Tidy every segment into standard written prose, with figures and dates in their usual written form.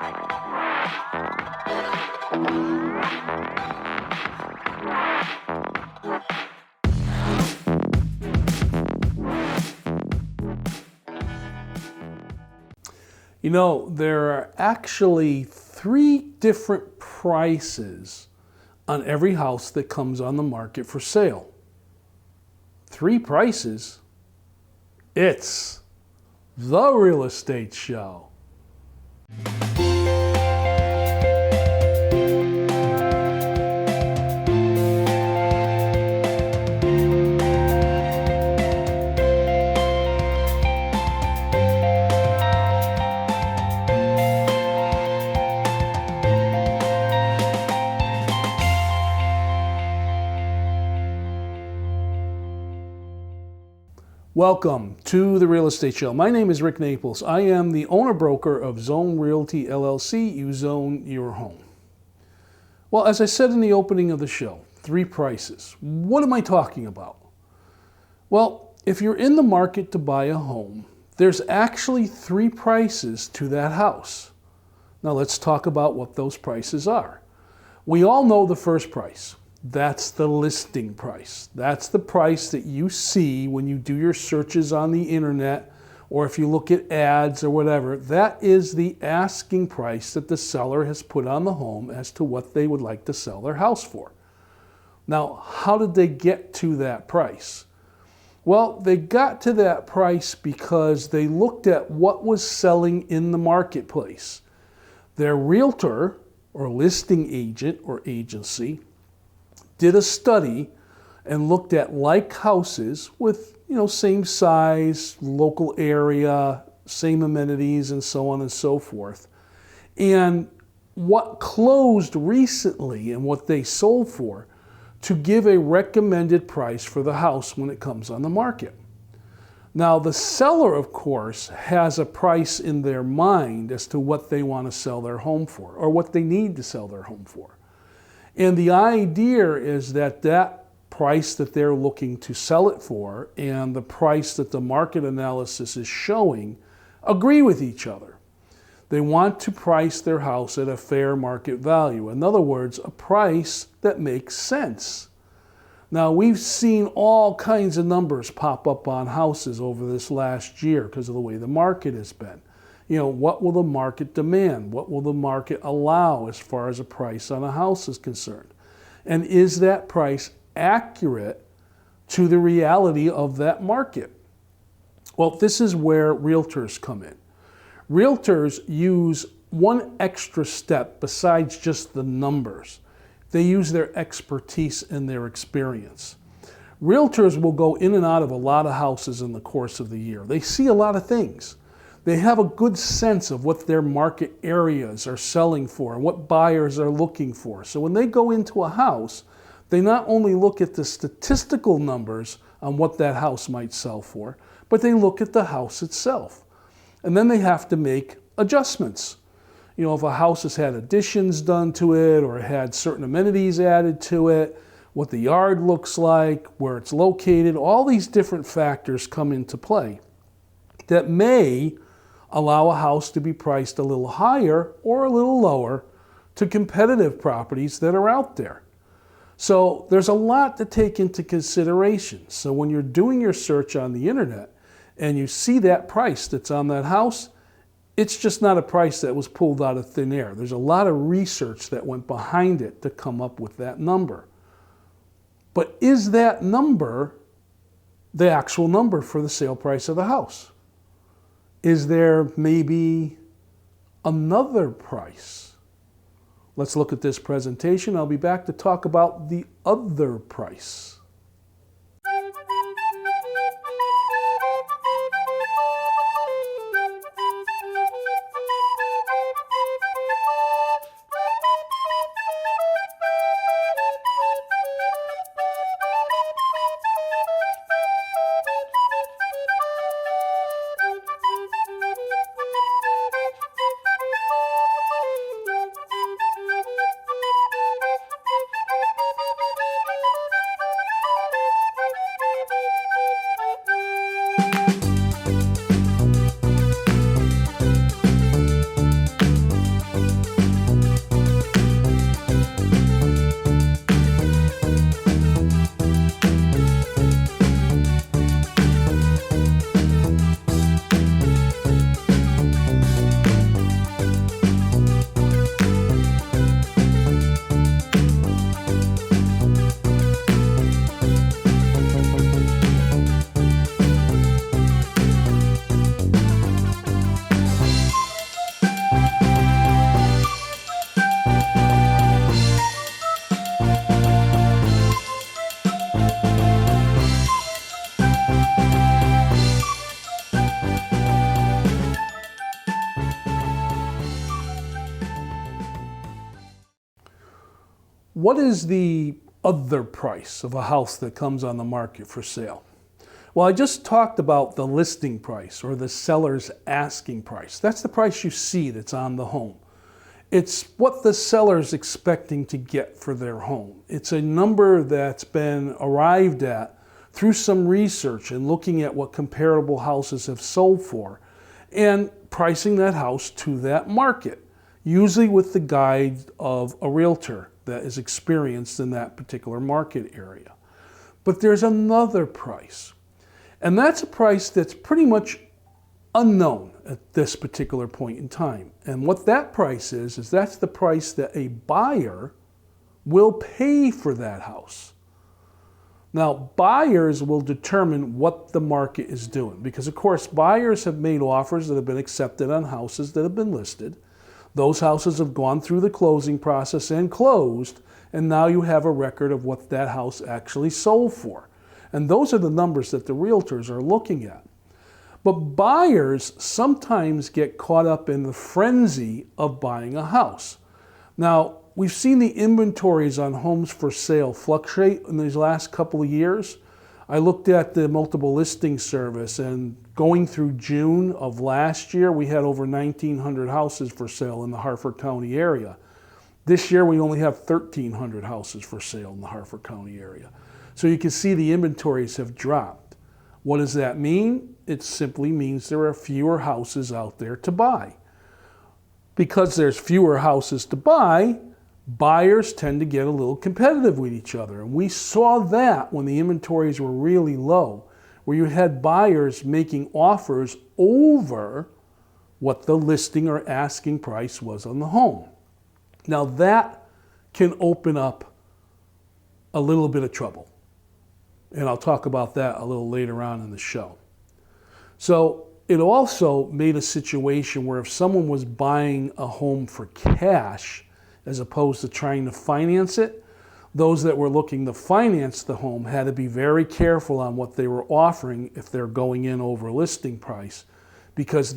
You know, there are actually 3 different prices on every house that comes on the market for sale. 3 prices? It's the Real Estate Show. Welcome to the Real Estate Show. My name is Rick Naples. I am the owner-broker of Zone Realty LLC. You zone your home. Well, as I said in the opening of the show, 3 prices. What am I talking about? Well, if you're in the market to buy a home, there's actually 3 prices to that house. Now let's talk about what those prices are. We all know the first price. That's the listing price. That's the price that you see when you do your searches on the internet, or if you look at ads or whatever. That is the asking price that the seller has put on the home as to what they would like to sell their house for. Now, how did they get to that price? Well, they got to that price because they looked at what was selling in the marketplace. Their realtor or listing agent or agency did a study and looked at like houses with, same size, local area, same amenities, and so on and so forth. And what closed recently and what they sold for to give a recommended price for the house when it comes on the market. Now, the seller, of course, has a price in their mind as to what they want to sell their home for or what they need to sell their home for. And the idea is that that price that they're looking to sell it for and the price that the market analysis is showing agree with each other. They want to price their house at a fair market value. In other words, a price that makes sense. Now, we've seen all kinds of numbers pop up on houses over this last year because of the way the market has been. What will the market demand? What will the market allow as far as a price on a house is concerned? And is that price accurate to the reality of that market? Well, this is where realtors come in. Realtors use one extra step besides just the numbers. They use their expertise and their experience. Realtors will go in and out of a lot of houses in the course of the year. They see a lot of things. They have a good sense of what their market areas are selling for and what buyers are looking for. So when they go into a house, they not only look at the statistical numbers on what that house might sell for, but they look at the house itself. And then they have to make adjustments. If a house has had additions done to it or had certain amenities added to it, what the yard looks like, where it's located, all these different factors come into play that may allow a house to be priced a little higher or a little lower to competitive properties that are out there. So there's a lot to take into consideration. So when you're doing your search on the internet and you see that price that's on that house, it's just not a price that was pulled out of thin air. There's a lot of research that went behind it to come up with that number. But is that number the actual number for the sale price of the house? Is there maybe another price? Let's look at this presentation. I'll be back to talk about the other price. what is the other price of a house that comes on the market for sale? Well, I just talked about the listing price or the seller's asking price. That's the price you see that's on the home. It's what the seller's expecting to get for their home. It's a number that's been arrived at through some research and looking at what comparable houses have sold for and pricing that house to that market, usually with the guide of a realtor that is experienced in that particular market area. But there's another price, and that's a price that's pretty much unknown at this particular point in time. And what that price is that's the price that a buyer will pay for that house. Now, buyers will determine what the market is doing because, of course, buyers have made offers that have been accepted on houses that have been listed. Those houses have gone through the closing process and closed, and now you have a record of what that house actually sold for. And those are the numbers that the realtors are looking at. But buyers sometimes get caught up in the frenzy of buying a house. Now, we've seen the inventories on homes for sale fluctuate in these last couple of years. I looked at the multiple listing service, and going through June of last year, we had over 1,900 houses for sale in the Harford County area. This year, we only have 1,300 houses for sale in the Harford County area. So you can see the inventories have dropped. What does that mean? It simply means there are fewer houses out there to buy. Because there's fewer houses to buy, buyers tend to get a little competitive with each other. And we saw that when the inventories were really low, where you had buyers making offers over what the listing or asking price was on the home. Now that can open up a little bit of trouble. And I'll talk about that a little later on in the show. So it also made a situation where if someone was buying a home for cash, as opposed to trying to finance it, those that were looking to finance the home had to be very careful on what they were offering if they're going in over listing price because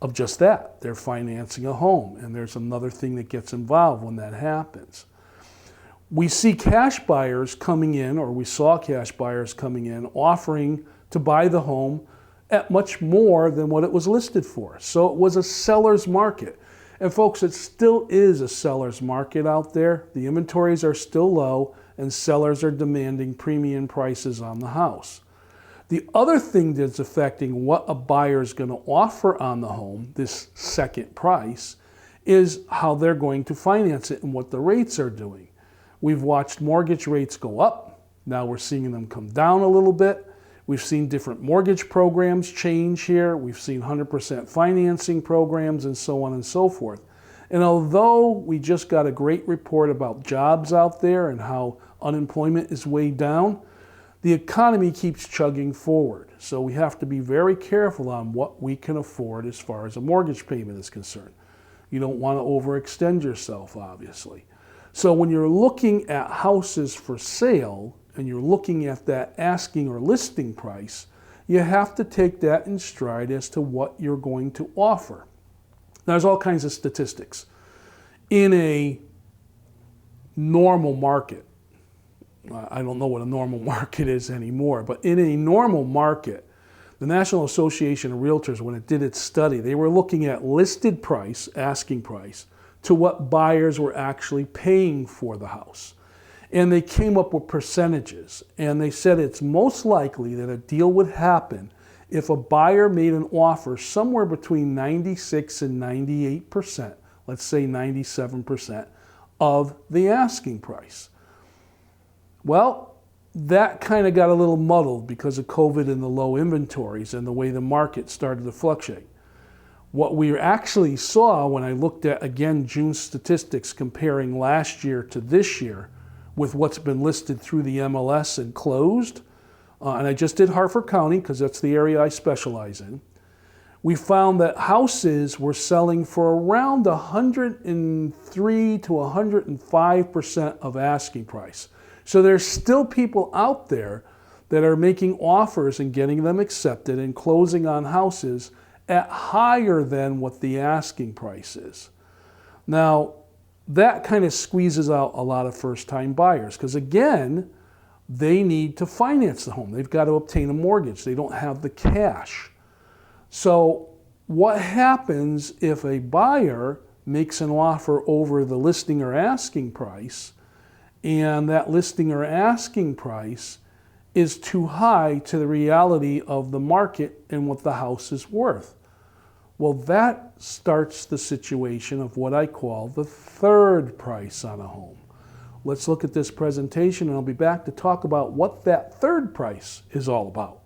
of just that. They're financing a home, and there's another thing that gets involved when that happens. We see cash buyers coming in, or we saw cash buyers coming in, offering to buy the home at much more than what it was listed for. So it was a seller's market. And folks, it still is a seller's market out there. The inventories are still low, and sellers are demanding premium prices on the house. The other thing that's affecting what a buyer is going to offer on the home, this second price, is how they're going to finance it and what the rates are doing. We've watched mortgage rates go up. Now we're seeing them come down a little bit. We've seen different mortgage programs change here. We've seen 100% financing programs and so on and so forth. And although we just got a great report about jobs out there and how unemployment is way down, the economy keeps chugging forward. So we have to be very careful on what we can afford as far as a mortgage payment is concerned. You don't want to overextend yourself, obviously. So when you're looking at houses for sale, and you're looking at that asking or listing price, you have to take that in stride as to what you're going to offer. Now, there's all kinds of statistics. In a normal market, I don't know what a normal market is anymore, but in a normal market, the National Association of Realtors, when it did its study, they were looking at listed price, asking price, to what buyers were actually paying for the house. And they came up with percentages, and they said it's most likely that a deal would happen if a buyer made an offer somewhere between 96 and 98%, let's say 97%, of the asking price. Well, that kind of got a little muddled because of COVID and the low inventories and the way the market started to fluctuate. What we actually saw when I looked at, again, June statistics comparing last year to this year, with what's been listed through the MLS and closed, and I just did Harford County because that's the area I specialize in, we found that houses were selling for around 103 to 105% of asking price. So there's still people out there that are making offers and getting them accepted and closing on houses at higher than what the asking price is. Now, that kind of squeezes out a lot of first-time buyers because, again, they need to finance the home. They've got to obtain a mortgage. They don't have the cash. So what happens if a buyer makes an offer over the listing or asking price, and that listing or asking price is too high to the reality of the market and what the house is worth? Well, that starts the situation of what I call the third price on a home. Let's look at this presentation, and I'll be back to talk about what that third price is all about.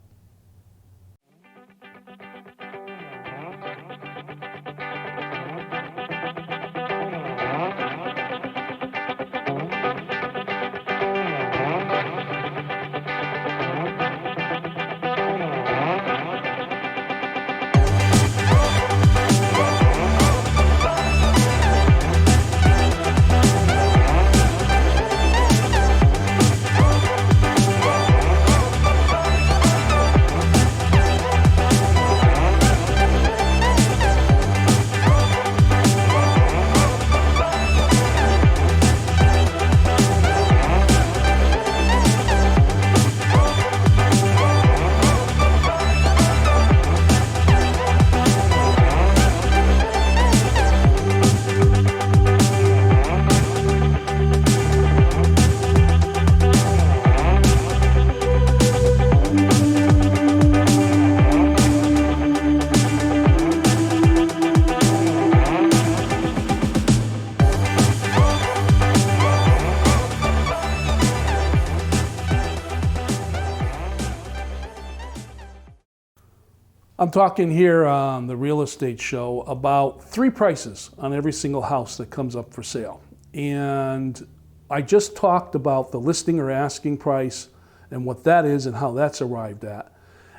I'm talking here on the real estate show about three prices on every single house that comes up for sale. And I just talked about the listing or asking price and what that is and how that's arrived at.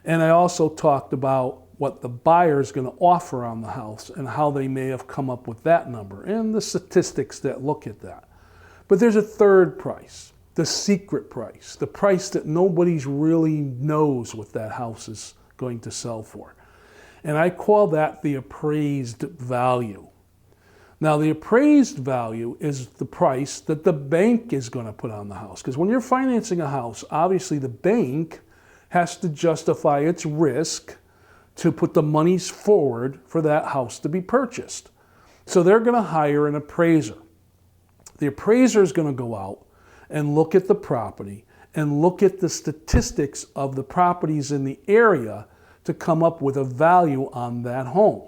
And I also talked about what the buyer is going to offer on the house and how they may have come up with that number and the statistics that look at that. But there's a third price, the secret price, the price that nobody's really knows what that house is going to sell for. And I call that the appraised value. Now, the appraised value is the price that the bank is going to put on the house. Because when you're financing a house, obviously the bank has to justify its risk to put the monies forward for that house to be purchased. So they're going to hire an appraiser. The appraiser is going to go out and look at the property and look at the statistics of the properties in the area to come up with a value on that home.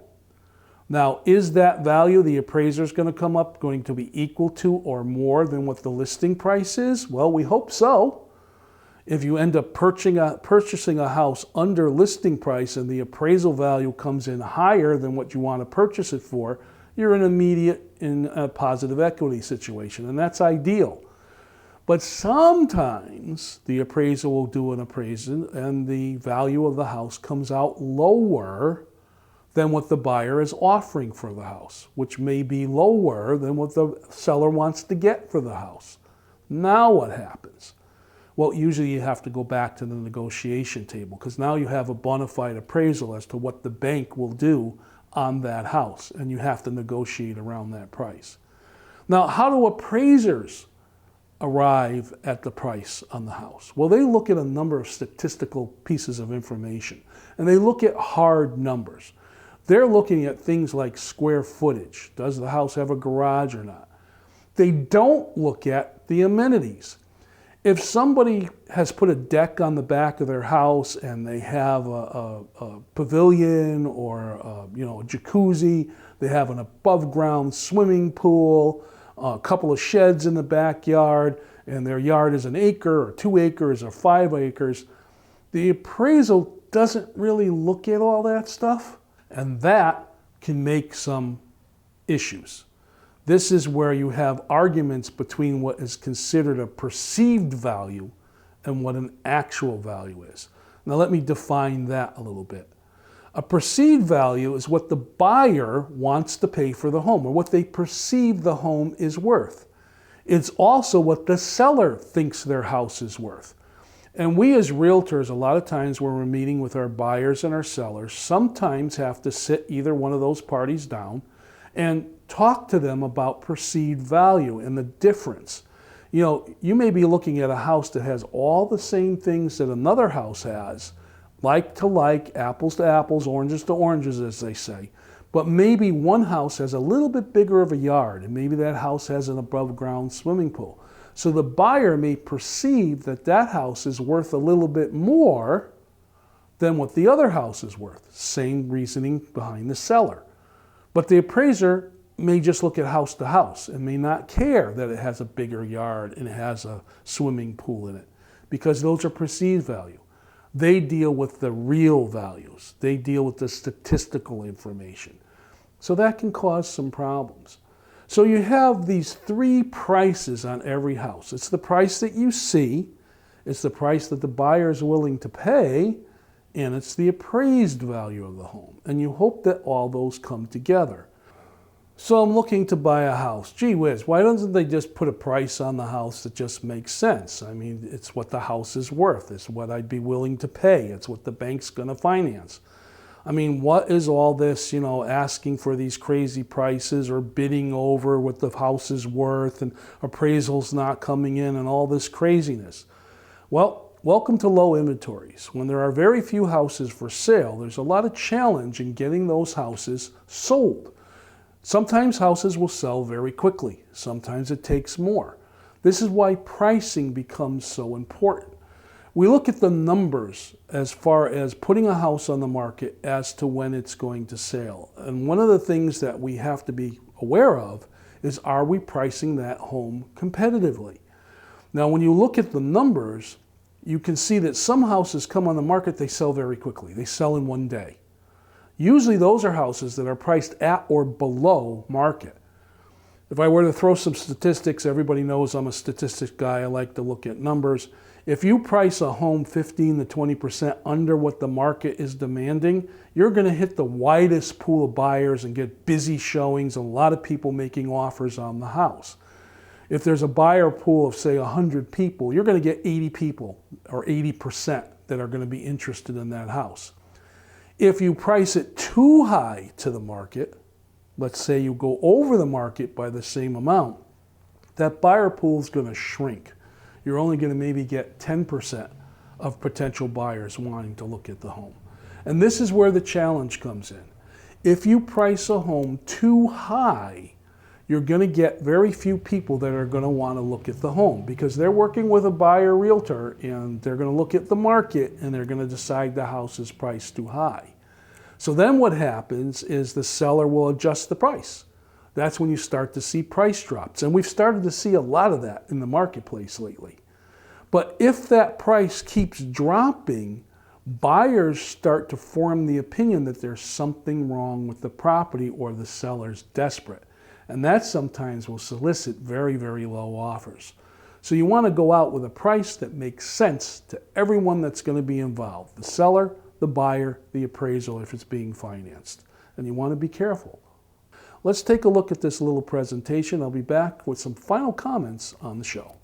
Now, is that value the appraiser is going to come up going to be equal to or more than what the listing price is? Well, we hope so. If you end up purchasing a house under listing price and the appraisal value comes in higher than what you want to purchase it for, you're in a positive equity situation, and that's ideal. But sometimes the appraiser will do an appraisal and the value of the house comes out lower than what the buyer is offering for the house, which may be lower than what the seller wants to get for the house. Now what happens? Well, usually you have to go back to the negotiation table because now you have a bona fide appraisal as to what the bank will do on that house, and you have to negotiate around that price. Now, how do appraisers arrive at the price on the house? Well, they look at a number of statistical pieces of information, and they look at hard numbers. They're looking at things like square footage. Does the house have a garage or not? They don't look at the amenities. If somebody has put a deck on the back of their house and they have a pavilion or a jacuzzi, they have an above ground swimming pool, a couple of sheds in the backyard, and their yard is an acre or 2 acres or 5 acres, the appraisal doesn't really look at all that stuff, and that can make some issues. This is where you have arguments between what is considered a perceived value and what an actual value is. Now let me define that a little bit. A perceived value is what the buyer wants to pay for the home, or what they perceive the home is worth. It's also what the seller thinks their house is worth. And we as realtors, a lot of times when we're meeting with our buyers and our sellers, sometimes have to sit either one of those parties down and talk to them about perceived value and the difference. You know, you may be looking at a house that has all the same things that another house has, like to like, apples to apples, oranges to oranges, as they say. But maybe one house has a little bit bigger of a yard, and maybe that house has an above ground swimming pool. So the buyer may perceive that that house is worth a little bit more than what the other house is worth. Same reasoning behind the seller. But the appraiser may just look at house to house and may not care that it has a bigger yard and it has a swimming pool in it, because those are perceived value. They deal with the real values. They deal with the statistical information. So that can cause some problems. So you have these three prices on every house. It's the price that you see, it's the price that the buyer is willing to pay, and it's the appraised value of the home. And you hope that all those come together. So I'm looking to buy a house. Gee whiz, why doesn't they just put a price on the house that just makes sense? I mean, it's what the house is worth. It's what I'd be willing to pay. It's what the bank's going to finance. I mean, what is all this, asking for these crazy prices or bidding over what the house is worth and appraisals not coming in and all this craziness? Well, welcome to low inventories. When there are very few houses for sale, there's a lot of challenge in getting those houses sold. Sometimes houses will sell very quickly. Sometimes it takes more. This is why pricing becomes so important. We look at the numbers as far as putting a house on the market as to when it's going to sell. And one of the things that we have to be aware of is, are we pricing that home competitively? Now, when you look at the numbers, you can see that some houses come on the market, they sell very quickly. They sell in one day. Usually those are houses that are priced at or below market. If I were to throw some statistics, everybody knows I'm a statistics guy. I like to look at numbers. If you price a home 15 to 20% under what the market is demanding, you're going to hit the widest pool of buyers and get busy showings and a lot of people making offers on the house. If there's a buyer pool of, say, 100 people, you're going to get 80 people or 80% that are going to be interested in that house. If you price it too high to the market, let's say you go over the market by the same amount, that buyer pool is going to shrink. You're only going to maybe get 10% of potential buyers wanting to look at the home. And this is where the challenge comes in. If you price a home too high, you're going to get very few people that are going to want to look at the home, because they're working with a buyer realtor and they're going to look at the market and they're going to decide the house is priced too high. So then what happens is the seller will adjust the price. That's when you start to see price drops. And we've started to see a lot of that in the marketplace lately. But if that price keeps dropping, buyers start to form the opinion that there's something wrong with the property or the seller's desperate. And that sometimes will solicit very, very low offers. So you want to go out with a price that makes sense to everyone that's going to be involved. The seller, the buyer, the appraisal if it's being financed. And you want to be careful. Let's take a look at this little presentation. I'll be back with some final comments on the show.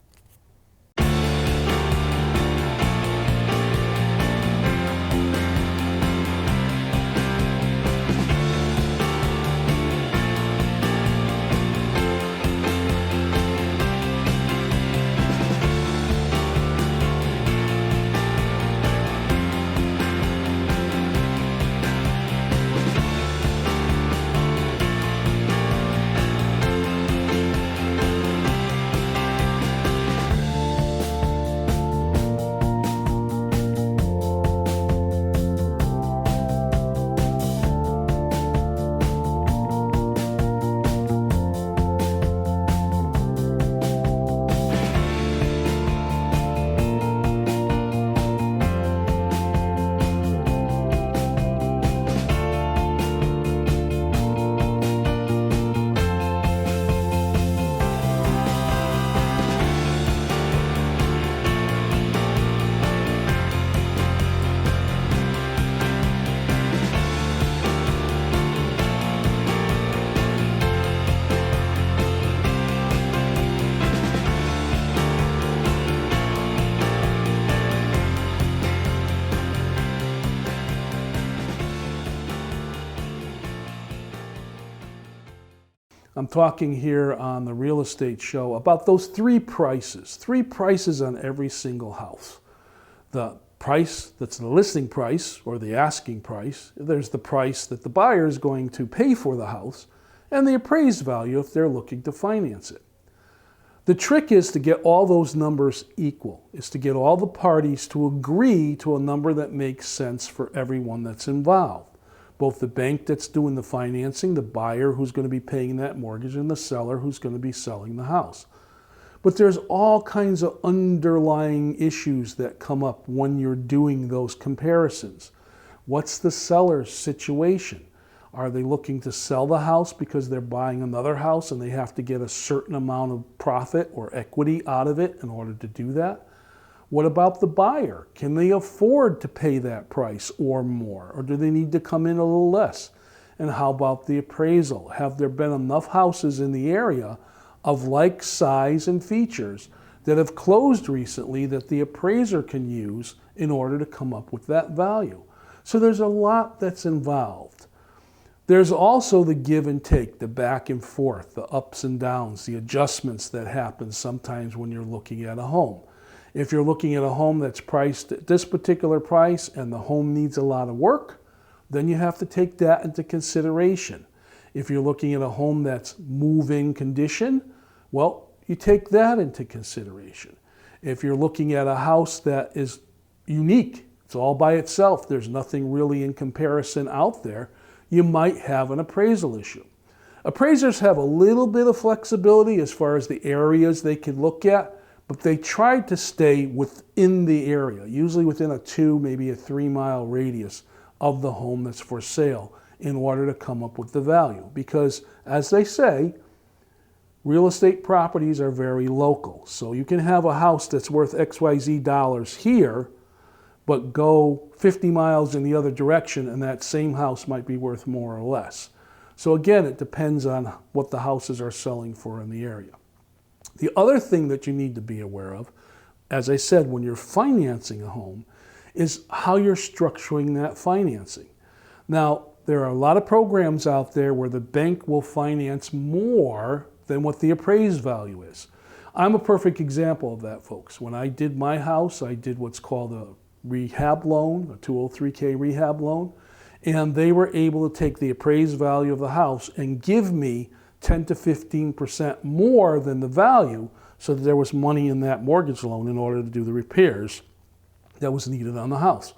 I'm talking here on the Real Estate Show about those three prices on every single house. The price that's the listing price or the asking price. There's the price that the buyer is going to pay for the house, and the appraised value if they're looking to finance it. The trick is to get all those numbers equal, is to get all the parties to agree to a number that makes sense for everyone that's involved. Both the bank that's doing the financing, the buyer who's going to be paying that mortgage, and the seller who's going to be selling the house. But there's all kinds of underlying issues that come up when you're doing those comparisons. What's the seller's situation? Are they looking to sell the house because they're buying another house and they have to get a certain amount of profit or equity out of it in order to do that? What about the buyer? Can they afford to pay that price or more? Or do they need to come in a little less? And how about the appraisal? Have there been enough houses in the area of like size and features that have closed recently that the appraiser can use in order to come up with that value? So there's a lot that's involved. There's also the give and take, the back and forth, the ups and downs, the adjustments that happen sometimes when you're looking at a home. If you're looking at a home that's priced at this particular price and the home needs a lot of work, then you have to take that into consideration. If you're looking at a home that's move-in condition, well, you take that into consideration. If you're looking at a house that is unique, it's all by itself, there's nothing really in comparison out there, you might have an appraisal issue. Appraisers have a little bit of flexibility as far as the areas they can look at, but they try to stay within the area, usually within a 2, maybe a 3-mile radius of the home that's for sale in order to come up with the value. Because, as they say, real estate properties are very local. So you can have a house that's worth XYZ dollars here, but go 50 miles in the other direction and that same house might be worth more or less. So again, it depends on what the houses are selling for in the area. The other thing that you need to be aware of, as I said, when you're financing a home, is how you're structuring that financing. Now, there are a lot of programs out there where the bank will finance more than what the appraised value is. I'm a perfect example of that, folks. When I did my house, I did what's called a rehab loan, a 203K rehab loan, and they were able to take the appraised value of the house and give me 10 to 15% more than the value so that there was money in that mortgage loan in order to do the repairs that was needed on the house.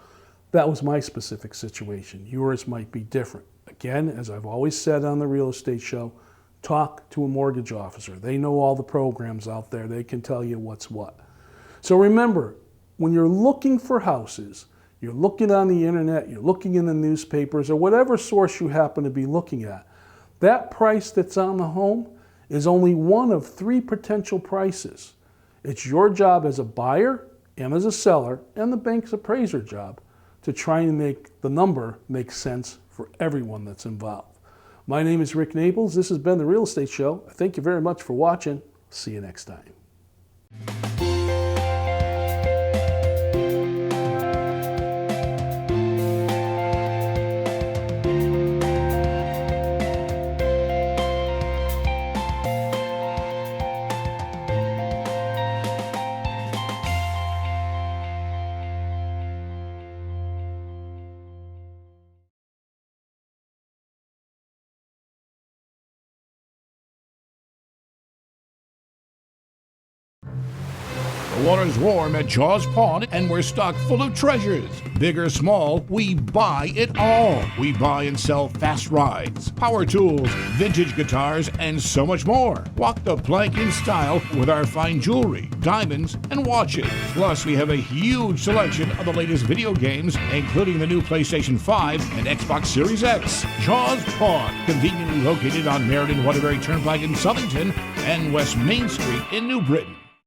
That was my specific situation. Yours might be different. Again, as I've always said on the Real Estate Show, talk to a mortgage officer. They know all the programs out there. They can tell you what's what. So remember, when you're looking for houses, you're looking on the internet, you're looking in the newspapers, or whatever source you happen to be looking at, that price that's on the home is only one of 3 potential prices. It's your job as a buyer and as a seller, and the bank's appraiser job, to try and make the number make sense for everyone that's involved. My name is Rick Naples. This has been The Real Estate Show. Thank you very much for watching. See you next time. The water's warm at Jaws Pond, and we're stocked full of treasures. Big or small, we buy it all. We buy and sell fast rides, power tools, vintage guitars, and so much more. Walk the plank in style with our fine jewelry, diamonds, and watches. Plus, we have a huge selection of the latest video games, including the new PlayStation 5 and Xbox Series X. Jaws Pond, conveniently located on Meriden Waterbury Turnpike in Southington and West Main Street in New Britain.